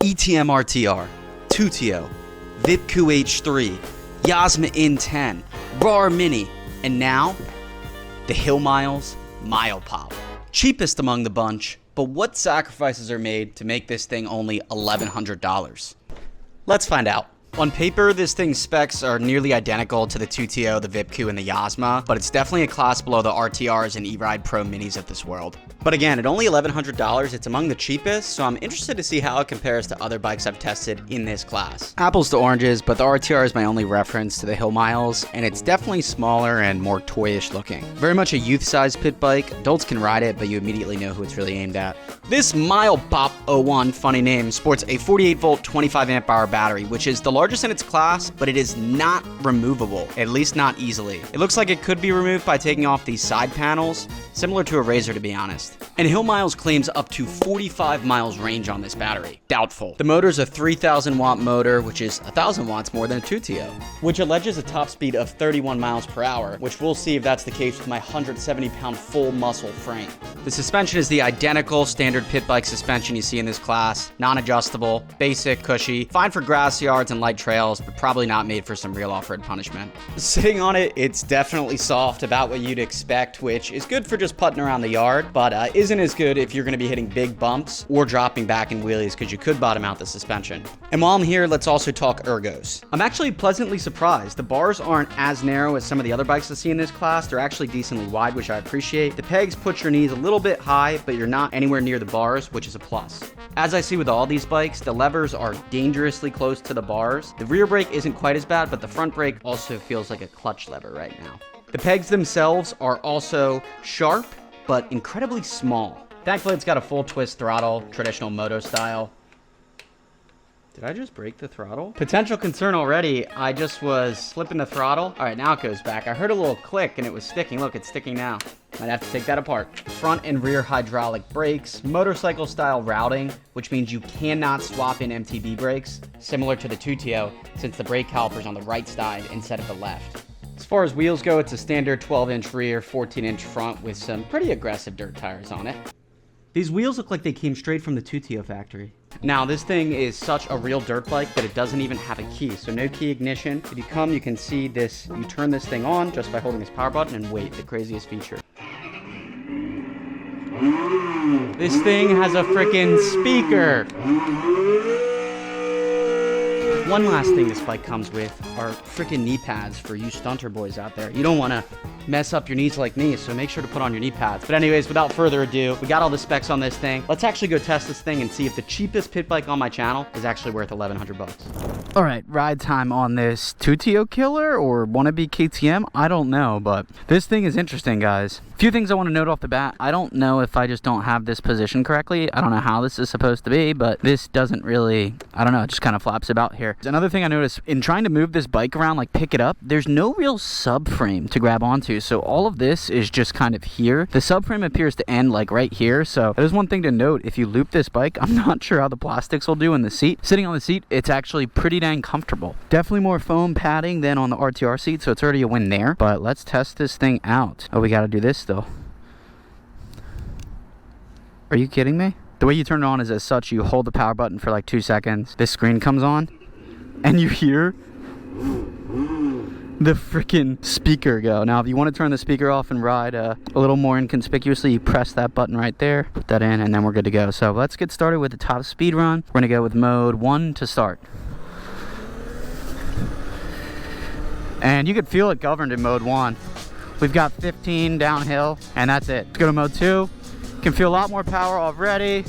ETM RTR, 2TO, VipQ H3, Yasma In10, Bar Mini, and now, the Hill Miles Mile Pop. Cheapest among the bunch, but what sacrifices are made to make this thing only $1,100? Let's find out. On paper, this thing's specs are nearly identical to the 2TO, the VipQ, and the Yasma, but it's definitely a class below the RTRs and E-Ride Pro Minis of this world. But again, at only $1,100, it's among the cheapest, so I'm interested to see how it compares to other bikes I've tested in this class. Apples to oranges, but the RTR is my only reference to the Hill Miles, and it's definitely smaller and more toyish looking. Very much a youth-sized pit bike. Adults can ride it, but you immediately know who it's really aimed at. This Mile Pop 01, funny name, sports a 48-volt, 25-amp-hour battery, which is the largest in its class, but it is not removable, at least not easily. It looks like it could be removed by taking off these side panels, similar to a Razor to be honest. And Hill Miles claims up to 45 miles range on this battery. Doubtful. The motor's a 3,000 watt motor, which is 1,000 watts more than a 2TO, which alleges a top speed of 31 miles per hour, which we'll see if that's the case with my 170-pound full muscle frame. The suspension is the identical standard pit bike suspension you see in this class, non-adjustable, basic, cushy, fine for grass yards and light trails, but probably not made for some real off-road punishment. Sitting on it, it's definitely soft, about what you'd expect, which is good for just putting around the yard, but isn't as good if you're going to be hitting big bumps or dropping back in wheelies because you could bottom out the suspension. And while I'm here, let's also talk ergos. I'm actually pleasantly surprised. The bars aren't as narrow as some of the other bikes I see in this class. They're actually decently wide, which I appreciate. The pegs put your knees a little bit high, but you're not anywhere near the bars, which is a plus. As I see with all these bikes, the levers are dangerously close to the bars. The rear brake isn't quite as bad, but the front brake also feels like a clutch lever right now. The pegs themselves are also sharp, but incredibly small. Thankfully, it's got a full twist throttle, traditional moto style. Did I just break the throttle? Potential concern already. I just was flipping the throttle. All right, now it goes back. I heard a little click and it was sticking. Look, it's sticking now. Might have to take that apart. Front and rear hydraulic brakes, motorcycle style routing, which means you cannot swap in MTB brakes, similar to the 2TO, since the brake caliper's on the right side instead of the left. As far as wheels go, it's a standard 12-inch rear, 14-inch front with some pretty aggressive dirt tires on it. These wheels look like they came straight from the 2TO factory. Now, this thing is such a real dirt bike that it doesn't even have a key, so no key ignition. If you come, you can see this, you turn this thing on just by holding this power button and wait, the craziest feature. This thing has a freaking speaker. One last thing this bike comes with are freaking knee pads for you stunter boys out there. You don't want to mess up your knees like me, so make sure to put on your knee pads. But anyways, without further ado, we got all the specs on this thing. Let's actually go test this thing and see if the cheapest pit bike on my channel is actually worth 1,100 bucks. All right, ride time on this 2TO killer or wannabe KTM. I don't know, but this thing is interesting, guys. A few things I want to note off the bat. I don't know if I just don't have this position correctly. I don't know how this is supposed to be, but this doesn't really, I don't know, it just kind of flaps about here. Another thing I noticed in trying to move this bike around, like pick it up, there's no real subframe to grab onto. So all of this is just kind of here. The subframe appears to end like right here. So there's one thing to note. If you loop this bike, I'm not sure how the plastics will do in the seat. Sitting on the seat, it's actually pretty dang comfortable. Definitely more foam padding than on the RTR seat, so it's already a win there. But let's test this thing out. Oh, we got to do this still. Are you kidding me? The way you turn it on is as such. You hold the power button for like 2 seconds. This screen comes on and you hear the freaking speaker go. Now, if you want to turn the speaker off and ride a little more inconspicuously, you press that button right there, put that in, and then we're good to go. So let's get started with the top speed run. We're going to go with mode 1 to start. And you could feel it governed in mode 1. We've got 15 downhill, and that's it. Let's go to mode 2. You can feel a lot more power already.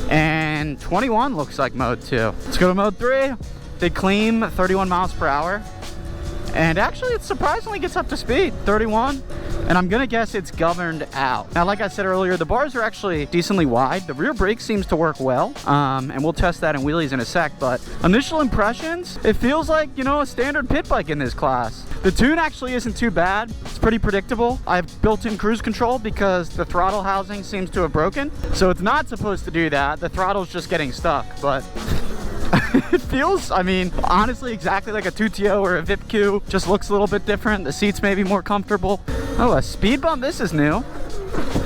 And 21 looks like mode 2. Let's go to mode 3. They claim 31 miles per hour. And actually, it surprisingly gets up to speed, 31. And I'm gonna guess it's governed out. Now, like I said earlier, the bars are actually decently wide. The rear brake seems to work well. And we'll test that in wheelies in a sec. But initial impressions, it feels like, you know, a standard pit bike in this class. The tune actually isn't too bad. It's pretty predictable. I have built-in cruise control because the throttle housing seems to have broken. So it's not supposed to do that. The throttle's just getting stuck, but it feels, I mean, honestly, exactly like a 2TO or a VipQ. Just looks a little bit different. The seats may be more comfortable. Oh, a speed bump. This is new.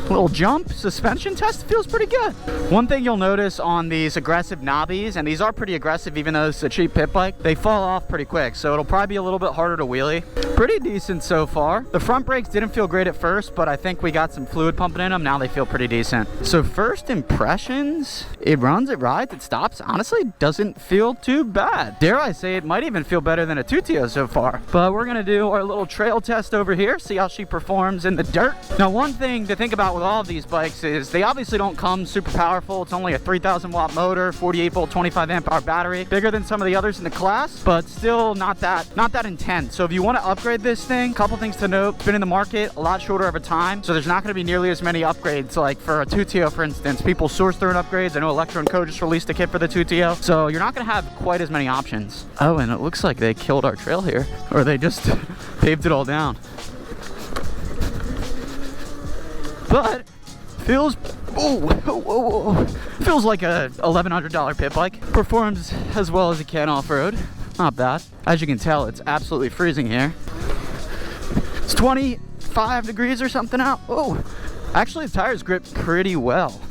Little jump, suspension test feels pretty good. One thing you'll notice on these aggressive knobbies, and these are pretty aggressive even though it's a cheap pit bike, they fall off pretty quick, so it'll probably be a little bit harder to wheelie. Pretty decent so far. The front brakes didn't feel great at first, but I think we got some fluid pumping in them. Now they feel pretty decent. So first impressions, it runs, it rides, it stops. Honestly, doesn't feel too bad. Dare I say it might even feel better than a 2TO so far. But we're gonna do our little trail test over here, see how she performs in the dirt. Now, one thing to think about with all of these bikes is they obviously don't come super powerful. It's only a 3,000 watt motor, 48 volt, 25 amp hour battery, bigger than some of the others in the class, but still not that intense. So if you want to upgrade this thing, couple things to note: it's been in the market a lot shorter of a time, so there's not going to be nearly as many upgrades like for a 2TO, for instance. People source their own upgrades. I know Electro & Co just released a kit for the 2TO, so you're not going to have quite as many options. Oh, and it looks like they killed our trail here, or they just paved it all down. But feels feels like a $1,100 pit bike. Performs as well as it can off-road. Not bad. As you can tell, it's absolutely freezing here. It's 25 degrees or something out. Oh, actually the tires grip pretty well.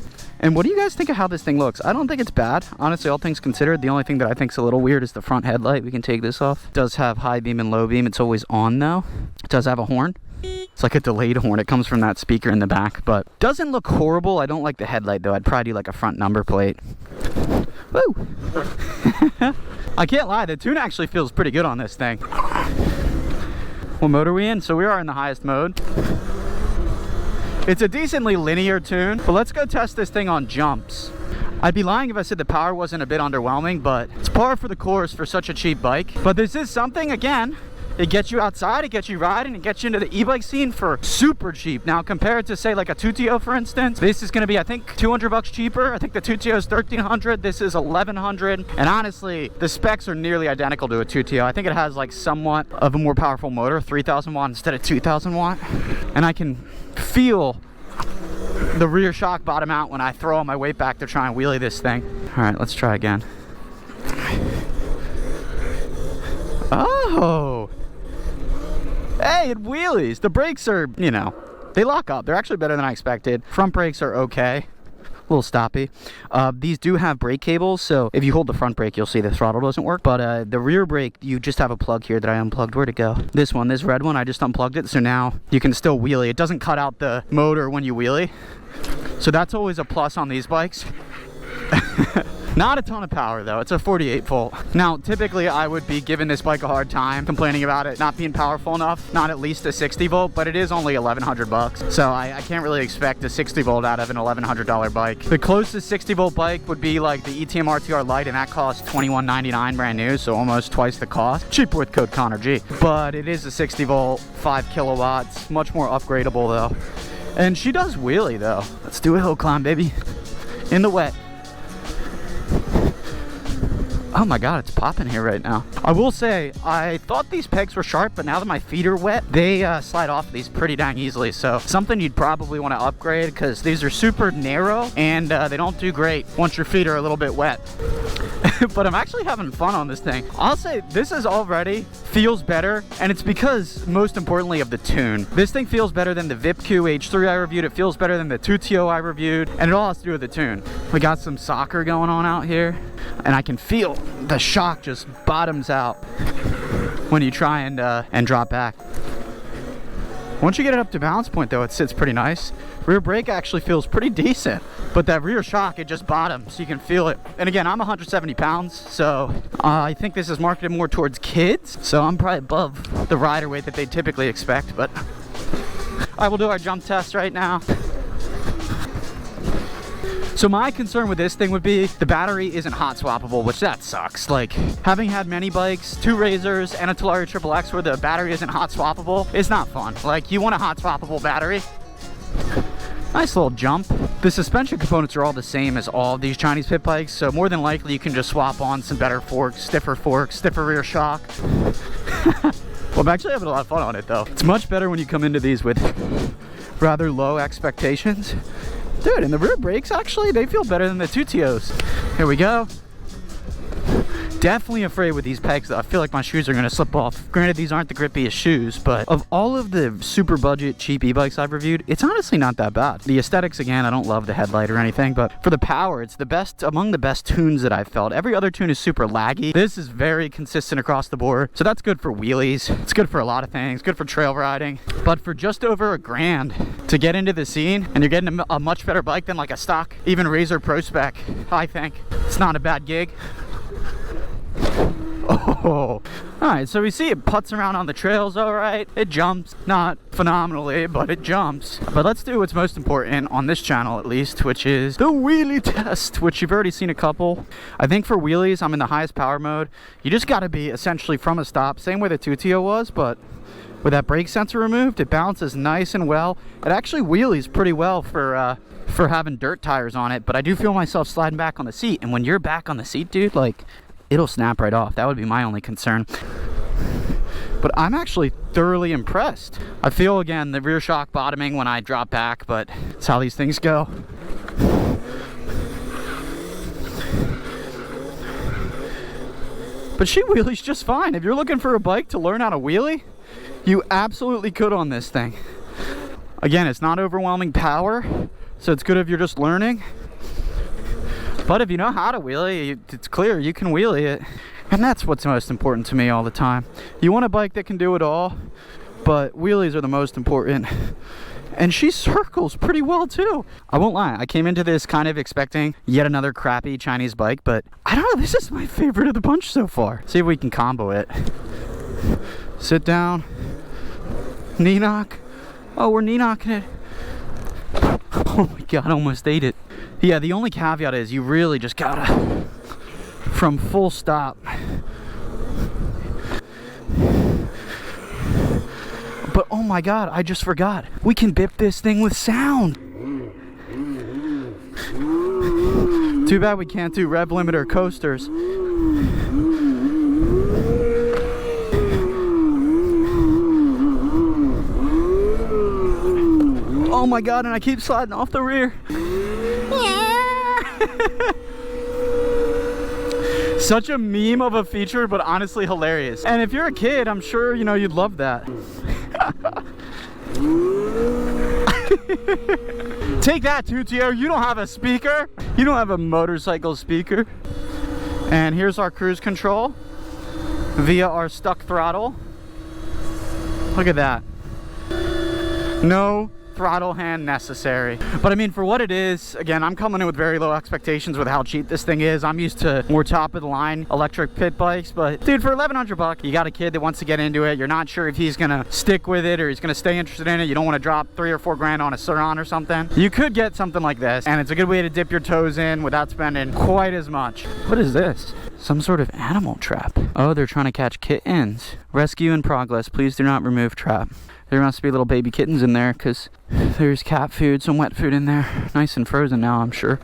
And what do you guys think of how this thing looks? I don't think it's bad. Honestly, all things considered, the only thing that I think is a little weird is the front headlight. We can take this off. It does have high beam and low beam. It's always on though. It does have a horn. It's like a delayed horn. It comes from that speaker in the back, but doesn't look horrible. I don't like the headlight though. I'd probably do like a front number plate. Woo! I can't lie, the tune actually feels pretty good on this thing. What mode are we in? So we are in the highest mode. It's a decently linear tune, but let's go test this thing on jumps. I'd be lying if I said the power wasn't a bit underwhelming, but it's par for the course for such a cheap bike. But this is something, again, it gets you outside, it gets you riding, it gets you into the e-bike scene for super cheap. Now, compared to say like a 2TO, for instance, this is gonna be, I think, 200 bucks cheaper. I think the 2TO is 1,300, this is 1,100. And honestly, the specs are nearly identical to a 2TO. I think it has like somewhat of a more powerful motor, 3,000 watt instead of 2,000 watt. And I can feel the rear shock bottom out when I throw all my weight back to try and wheelie this thing. All right, let's try again. Oh! Hey, it wheelies. The brakes are, you know, they lock up. They're actually better than I expected. Front brakes are okay. A little stoppy. These do have brake cables, so if you hold the front brake, you'll see the throttle doesn't work. But the rear brake, you just have a plug here that I unplugged. Where'd it go? This one, this red one, I just unplugged it, so now you can still wheelie. It doesn't cut out the motor when you wheelie. So that's always a plus on these bikes. Not a ton of power though, it's a 48 volt. Now, typically I would be giving this bike a hard time, complaining about it not being powerful enough, not at least a 60 volt, but it is only 1,100 bucks. So I can't really expect a 60 volt out of an $1,100 bike. The closest 60 volt bike would be like the ETM RTR Lite, and that costs $21.99 brand new, so almost twice the cost. Cheaper with code ConnorG. But it is a 60 volt, 5 kilowatts, much more upgradable though. And she does wheelie though. Let's do a hill climb, baby. In the wet. Oh my god, it's popping here right now. I will say, I thought these pegs were sharp, but now that my feet are wet, they slide off these pretty dang easily. So something you'd probably want to upgrade, because these are super narrow and they don't do great once your feet are a little bit wet. But I'm actually having fun on this thing. I'll say this is already feels better, and it's because, most importantly, of the tune. This thing feels better than the VipQ H3 I reviewed. It feels better than the 2TO I reviewed, and it all has to do with the tune. We got some soccer going on out here, and I can feel the shock just bottoms out when you try and drop back. Once you get it up to balance point though, it sits pretty nice. Rear brake actually feels pretty decent, but that rear shock, it just bottoms. You can feel it. And again, I'm 170 pounds, so I think this is marketed more towards kids, so I'm probably above the rider weight that they typically expect. But I will do our jump test right now. So my concern with this thing would be the battery isn't hot swappable, which that sucks. Like, having had many bikes, 2 Razors and a Tulare XXX where the battery isn't hot swappable, it's not fun. Like, you want a hot swappable battery. Nice little jump. The suspension components are all the same as all of these Chinese pit bikes, so more than likely you can just swap on some better forks, stiffer rear shock. Well, I'm actually having a lot of fun on it though. It's much better when you come into these with rather low expectations. Dude, and the rear brakes, actually, they feel better than the 2TOs. Here we go. Definitely afraid with these pegs though. I feel like my shoes are gonna slip off. Granted, these aren't the grippiest shoes, but of all of the super budget cheap e-bikes I've reviewed, it's honestly not that bad. The aesthetics, again, I don't love the headlight or anything, but for the power, it's the best, among the best tunes that I've felt. Every other tune is super laggy. This is very consistent across the board, so that's good for wheelies. It's good for a lot of things, good for trail riding. But for just over $1,000 to get into the scene, and you're getting a much better bike than like a stock, even Razor Pro Spec, I think it's not a bad gig. Oh, all right, so we see it putts around on the trails. All right, it jumps, not phenomenally, but it jumps. But let's do what's most important on this channel, at least, which is the wheelie test, which you've already seen a couple. I think for wheelies, I'm in the highest power mode. You just got to be essentially from a stop, same way the 2TO was, but with that brake sensor removed, it balances nice and well. It actually wheelies pretty well for having dirt tires on it, but I do feel myself sliding back on the seat, and when you're back on the seat, dude, like, it'll snap right off. That would be my only concern. But I'm actually thoroughly impressed. I feel, again, the rear shock bottoming when I drop back, but that's how these things go. But she wheelies just fine. If you're looking for a bike to learn how to wheelie, you absolutely could on this thing. Again, it's not overwhelming power, so it's good if you're just learning. But if you know how to wheelie, it's clear you can wheelie it. And that's what's most important to me all the time. You want a bike that can do it all, but wheelies are the most important. And she circles pretty well too. I won't lie, I came into this kind of expecting yet another crappy Chinese bike, but I don't know, this is my favorite of the bunch so far. See if we can combo it. Sit down, knee knock. Oh, we're knee knocking it. Oh my God, I almost ate it. Yeah, the only caveat is you really just gotta, from full stop. But oh my God, I just forgot. We can bip this thing with sound. Too bad we can't do rev limiter coasters. Oh my God, and I keep sliding off the rear. Such a meme of a feature, but honestly hilarious. And if you're a kid, I'm sure, you know, you'd love that. Take that, 2TO. You don't have a speaker. You don't have a motorcycle speaker. And here's our cruise control via our stuck throttle. Look at that. No throttle hand necessary. But I mean, for what it is, again, I'm coming in with very low expectations with how cheap this thing is. I'm used to more top of the line electric pit bikes, but dude, for $1,100, you got a kid that wants to get into it. You're not sure if he's gonna stick with it or he's gonna stay interested in it. You don't want to drop $3 or $4 grand on a Suron or something. You could get something like this, and it's a good way to dip your toes in without spending quite as much. What is this? Some sort of animal trap. Oh, they're trying to catch kittens. Rescue in progress. Please do not remove trap. There must be little baby kittens in there because there's cat food, some wet food in there. Nice and frozen now, I'm sure.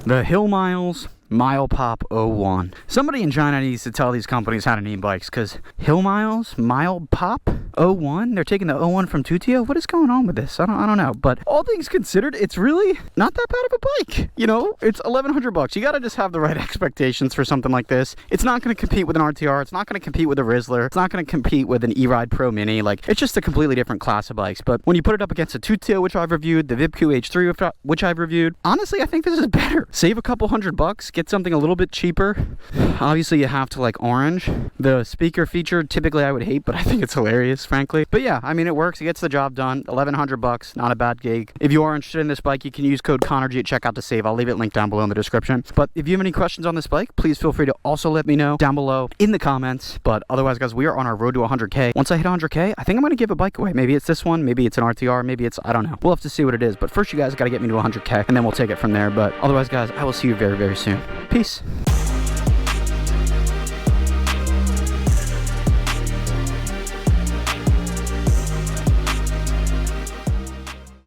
The Hill Miles Mile Pop 01. Somebody in China needs to tell these companies how to name bikes, because Hill Miles Mile Pop 01? They're taking the 01 from 2TO? What is going on with this? I don't know. But all things considered, it's really not that bad of a bike. You know, it's $1,100. You gotta just have the right expectations for something like this. It's not gonna compete with an RTR. It's not gonna compete with a Rizzler. It's not gonna compete with an E-Ride Pro Mini. Like, it's just a completely different class of bikes. But when you put it up against a 2TO, which I've reviewed, the VipQ H3, which I've reviewed, honestly, I think this is better. Save a couple $100, get something a little bit cheaper. Obviously, you have to like orange. The speaker feature, typically I would hate, but I think it's hilarious, frankly. But yeah, I mean, it works. It gets the job done. $1,100, not a bad gig. If you are interested in this bike, you can use code ConnorG at checkout to save. I'll leave it linked down below in the description. But if you have any questions on this bike, please feel free to also let me know down below in the comments. But otherwise, guys, we are on our road to 100K. Once I hit 100K, I think I'm going to give a bike away. Maybe it's this one, maybe it's an RTR, maybe it's, I don't know. We'll have to see what it is. But first, you guys got to get me to 100K, and then we'll take it from there. But otherwise, guys, I will see you very, very soon. Peace.